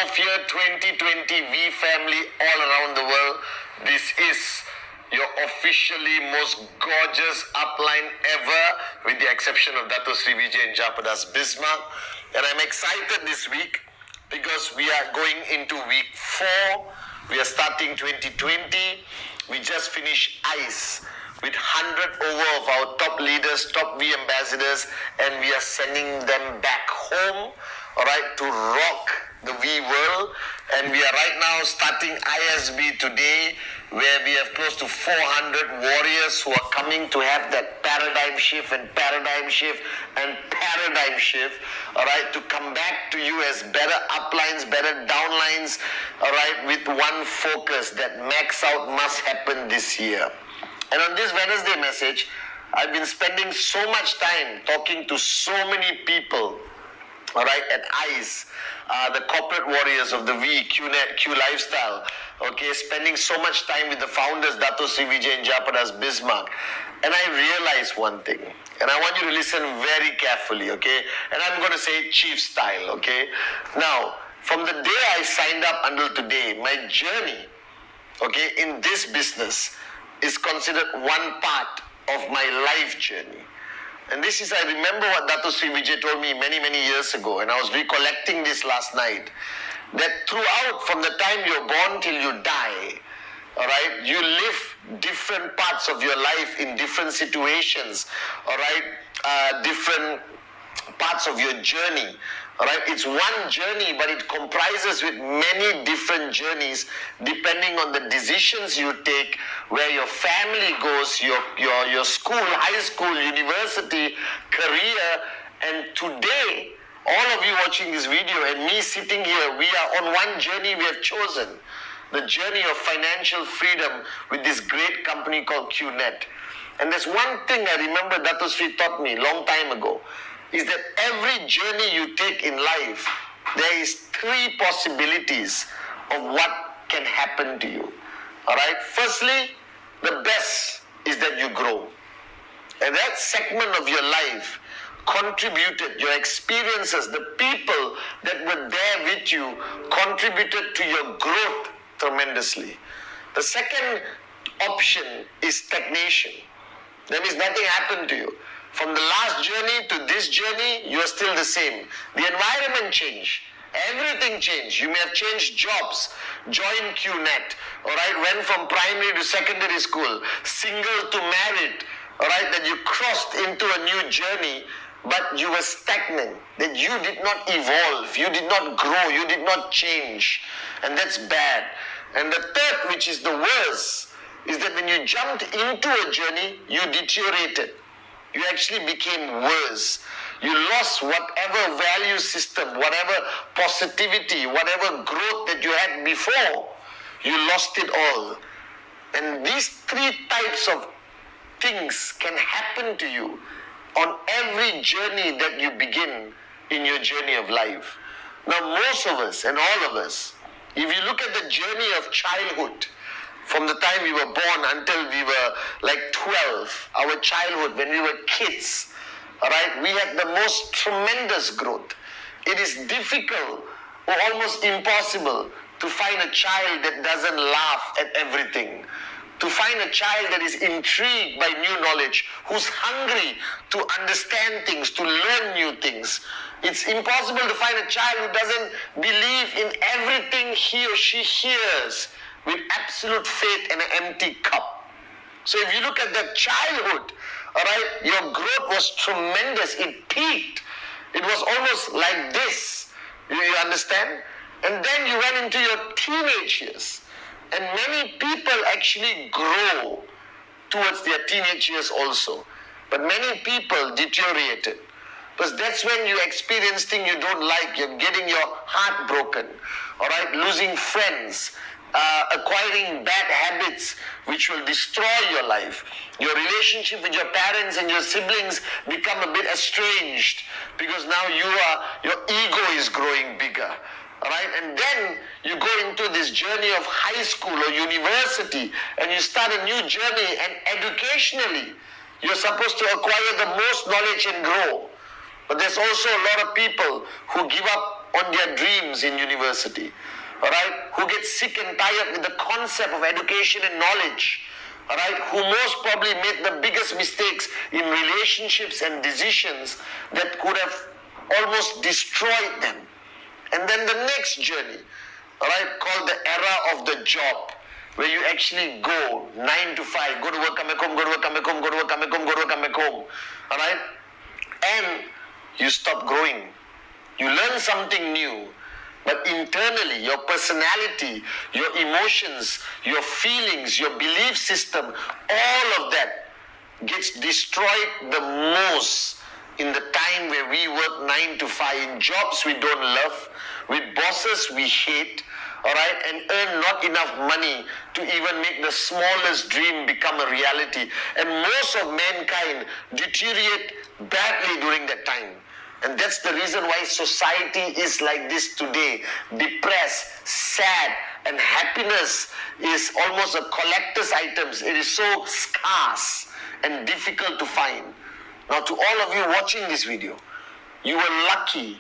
of year 2020 V family all around the world. This is your officially most gorgeous upline ever, with the exception of Dato Sri Vijay and Japadas Bismarck. And I'm excited this week because we are going into week 4. We are starting 2020. We just finished ICE with 100 over of our top leaders, top V ambassadors, and we are sending them back home, all right, to rock the V world. And we are right now starting ISB today, where we have close to 400 warriors who are coming to have that paradigm shift, all right, to come back to you as better uplines, better downlines, all right, with one focus, that max out must happen this year. And on this Wednesday message, I've been spending so much time talking to so many people, all right, at ICE, the corporate warriors of the V, QNet, Q Lifestyle, okay, spending so much time with the founders, Dato Sri Vijay and Japadas Bismarck. And I realized one thing, and I want you to listen very carefully, okay? And I'm going to say chief style, okay? Now, from the day I signed up until today, my journey, okay, in this business is considered one part of my life journey. And this is, I remember what Dato Sri Vijay told me many, many years ago, and I was recollecting this last night, that throughout, from the time you're born till you die, all right, you live different parts of your life in different situations, all right, different parts of your journey. All right, it's one journey, but it comprises with many different journeys depending on the decisions you take, where your family goes, your school, high school, university, career. And today, all of you watching this video and me sitting here, we are on one journey we have chosen. The journey of financial freedom with this great company called QNet. And there's one thing I remember Dato Sri taught me a long time ago, is that every journey you take in life, there is 3 possibilities of what can happen to you. All right? Firstly, the best is that you grow. And that segment of your life contributed, your experiences, the people that were there with you contributed to your growth tremendously. The second option is stagnation. That means nothing happened to you. From the last journey to this journey, you are still the same. The environment changed. Everything changed. You may have changed jobs, joined QNet, all right, went from primary to secondary school, single to married, all right, that you crossed into a new journey, but you were stagnant, that you did not evolve, you did not grow, you did not change. And that's bad. And the third, which is the worst, is that when you jumped into a journey, you deteriorated. You actually became worse. You lost whatever value system, whatever positivity, whatever growth that you had before. You lost it all. And these 3 types of things can happen to you on every journey that you begin in your journey of life. Now, most of us and all of us, if you look at the journey of childhood, from the time we were born until we were like 12, our childhood, when we were kids, all right, we had the most tremendous growth. It is difficult or almost impossible to find a child that doesn't laugh at everything, to find a child that is intrigued by new knowledge, who's hungry to understand things, to learn new things. It's impossible to find a child who doesn't believe in everything he or she hears, with absolute faith and an empty cup. So if you look at that childhood, all right, your growth was tremendous. It peaked. It was almost like this. You understand? And then you went into your teenage years. And many people actually grow towards their teenage years also. But many people deteriorated. Because that's when you experience things you don't like. You're getting your heart broken. All right, losing friends. Acquiring bad habits which will destroy your life. Your relationship with your parents and your siblings become a bit estranged because now your ego is growing bigger. All right, and then you go into this journey of high school or university and you start a new journey, and educationally you're supposed to acquire the most knowledge and grow. But there's also a lot of people who give up up on their dreams in university, all right, who get sick and tired with the concept of education and knowledge, all right, who most probably made the biggest mistakes in relationships and decisions that could have almost destroyed them. And then the next journey, all right, called the era of the job, where you actually go 9 to 5, go to work, come back home, go to work, come back home, go to work, come back home, go to work, come back home, all right, and you stop growing. You learn something new, but internally, your personality, your emotions, your feelings, your belief system, all of that gets destroyed the most in the time where we work 9 to 5 in jobs we don't love, with bosses we hate, all right, and earn not enough money to even make the smallest dream become a reality. And most of mankind deteriorate badly during that time. And that's the reason why society is like this today. Depressed, sad, and happiness is almost a collector's item. It is so scarce and difficult to find. Now, to all of you watching this video, you were lucky,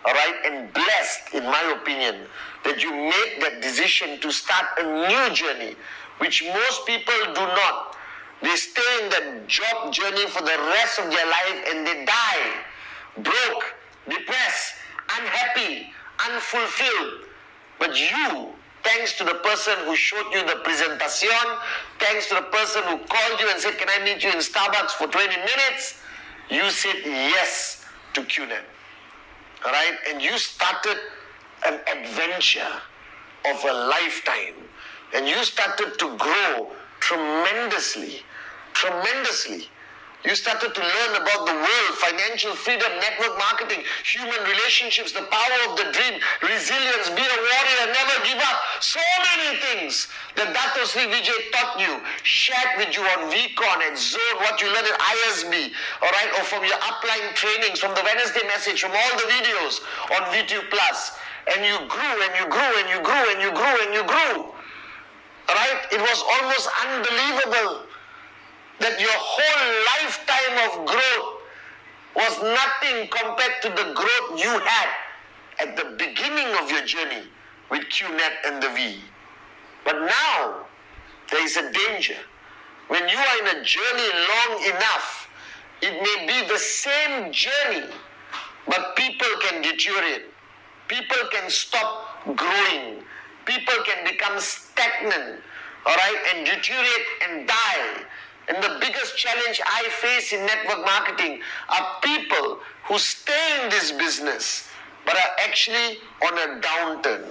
all right, and blessed, in my opinion, that you made that decision to start a new journey, which most people do not. They stay in that job journey for the rest of their life and they die broke, depressed, unhappy, unfulfilled. But you, thanks to the person who showed you the presentation, thanks to the person who called you and said, can I meet you in Starbucks for 20 minutes? You said yes to QNet. All right? And you started an adventure of a lifetime. And you started to grow tremendously. Tremendously. You started to learn about the world, financial freedom, network marketing, human relationships, the power of the dream, resilience, be a warrior, never give up. So many things that Dato Sri Vijay taught you, shared with you on VCon and Zone, what you learned at ISB, all right, or from your upline trainings, from the Wednesday message, from all the videos on VTube Plus. And you grew and you grew and you grew and you grew and you grew. All right? It was almost unbelievable that your whole lifetime of growth was nothing compared to the growth you had at the beginning of your journey with QNet and the V. But now, there is a danger. When you are in a journey long enough, it may be the same journey, but people can deteriorate. People can stop growing. People can become stagnant, all right, and deteriorate and die. And the biggest challenge I face in network marketing are people who stay in this business but are actually on a downturn.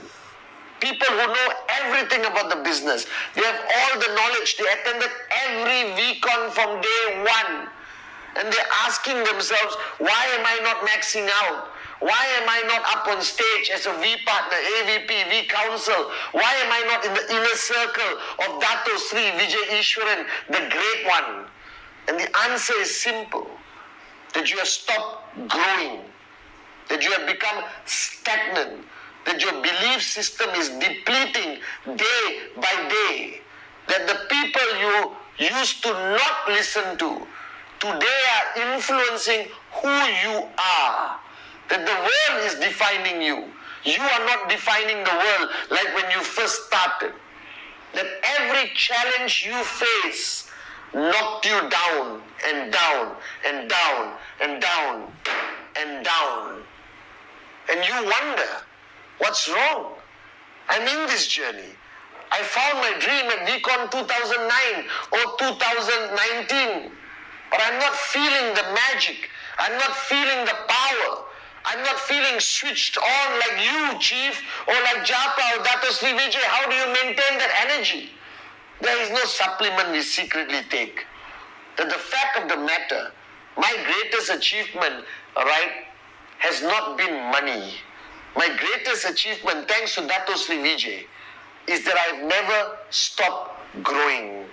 People who know everything about the business. They have all the knowledge. They attended every VCon from day one. And they're asking themselves, why am I not maxing out? Why am I not up on stage as a V partner, AVP, V counsel? Why am I not in the inner circle of Dato Sri Vijay Ishwaran, the great one? And the answer is simple. That you have stopped growing. That you have become stagnant. That your belief system is depleting day by day. That the people you used to not listen to, today are influencing who you are. That the world is defining you. You are not defining the world like when you first started. That every challenge you face knocked you down and down and down and down and down. And you wonder, what's wrong? I'm in this journey. I found my dream at VCon 2009 or 2019. But I'm not feeling the magic. I'm not feeling the power. I'm not feeling switched on like you, Chief, or like Japa or Dato Sri Vijay. How do you maintain that energy? There is no supplement we secretly take. That the fact of the matter, my greatest achievement, all right, has not been money. My greatest achievement, thanks to Dato Sri Vijay, is that I've never stopped growing.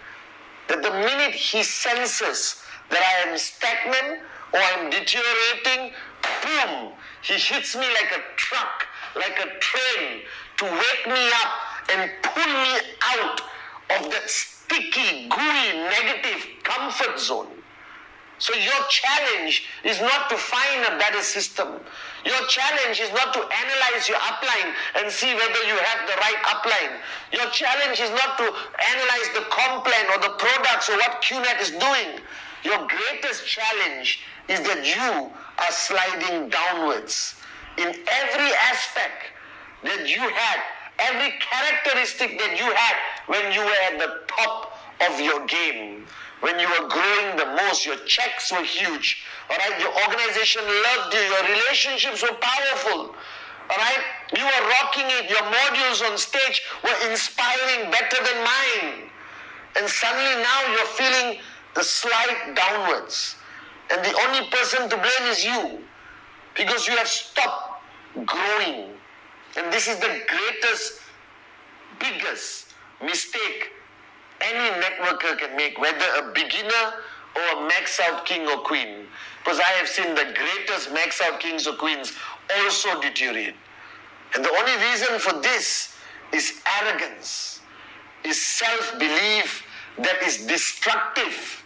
That the minute he senses that I am stagnant or I'm deteriorating, boom, he hits me like a truck, like a train, to wake me up and pull me out of that sticky, gooey, negative comfort zone. So your challenge is not to find a better system. Your challenge is not to analyze your upline and see whether you have the right upline. Your challenge is not to analyze the complan or the products or what QNet is doing. Your greatest challenge is that you are sliding downwards in every aspect that you had, every characteristic that you had when you were at the top of your game. When you were growing the most, your checks were huge, all right? Your organization loved you, your relationships were powerful, all right? You were rocking it, your modules on stage were inspiring, better than mine. And suddenly now you're feeling the slide downwards. And the only person to blame is you, because you have stopped growing. And this is the greatest, biggest mistake any networker can make, whether a beginner or a max out king or queen. Because I have seen the greatest max out kings or queens also deteriorate. And the only reason for this is arrogance, is self-belief that is destructive.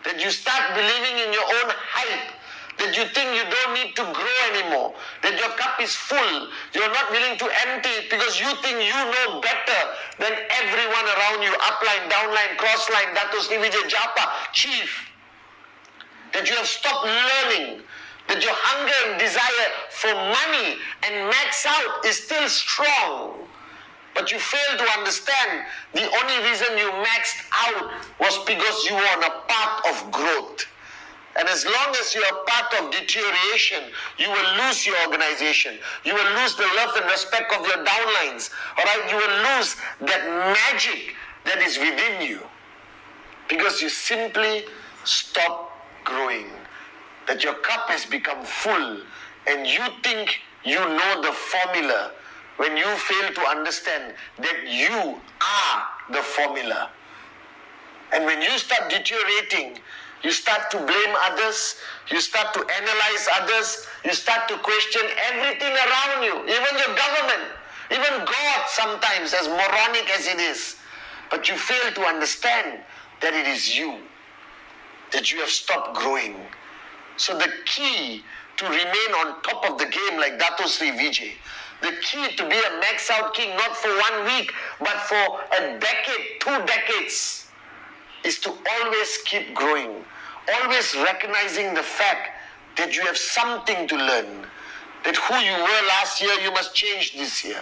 That you start believing in your own hype, that you think you don't need to grow anymore, that your cup is full, you're not willing to empty it because you think you know better than everyone around you, upline, downline, crossline, Dato Sri Vijay Japa, chief. That you have stopped learning, that your hunger and desire for money and max out is still strong. But you fail to understand the only reason you maxed out was because you were on a path of growth. And as long as you are part of deterioration, you will lose your organization. You will lose the love and respect of your downlines. All right, you will lose that magic that is within you because you simply stop growing. That your cup has become full and you think you know the formula when you fail to understand that you are the formula. And when you start deteriorating, you start to blame others, you start to analyze others, you start to question everything around you, even your government, even God sometimes, as moronic as it is. But you fail to understand that it is you, that you have stopped growing. So the key to remain on top of the game like Dato Sri Vijay, the key to be a max out king, not for 1 week, but for a decade, 2 decades, is to always keep growing, always recognizing the fact that you have something to learn, that who you were last year, you must change this year.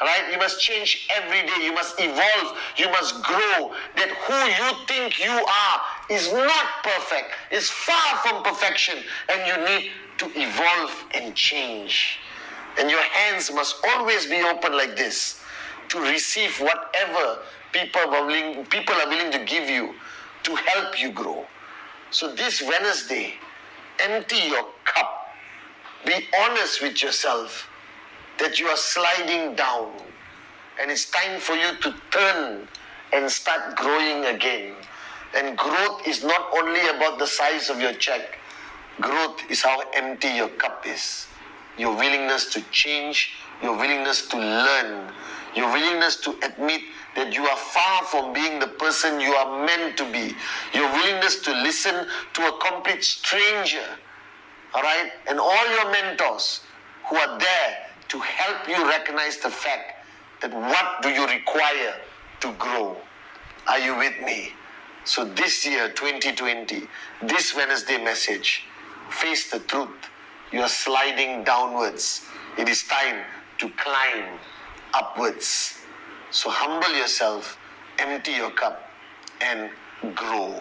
Right? You must change every day, you must evolve, you must grow, that who you think you are is not perfect, is far from perfection, and you need to evolve and change. And your hands must always be open like this to receive whatever people are willing to give you to help you grow. So this Wednesday, empty your cup. Be honest with yourself that you are sliding down. And it's time for you to turn and start growing again. And growth is not only about the size of your check. Growth is how empty your cup is. Your willingness to change, your willingness to learn, your willingness to admit that you are far from being the person you are meant to be. Your willingness to listen to a complete stranger, all right? And all your mentors who are there to help you recognize the fact that what do you require to grow? Are you with me? So this year, 2020, this Wednesday message, face the truth. You are sliding downwards. It is time to climb upwards. So humble yourself, empty your cup, and grow.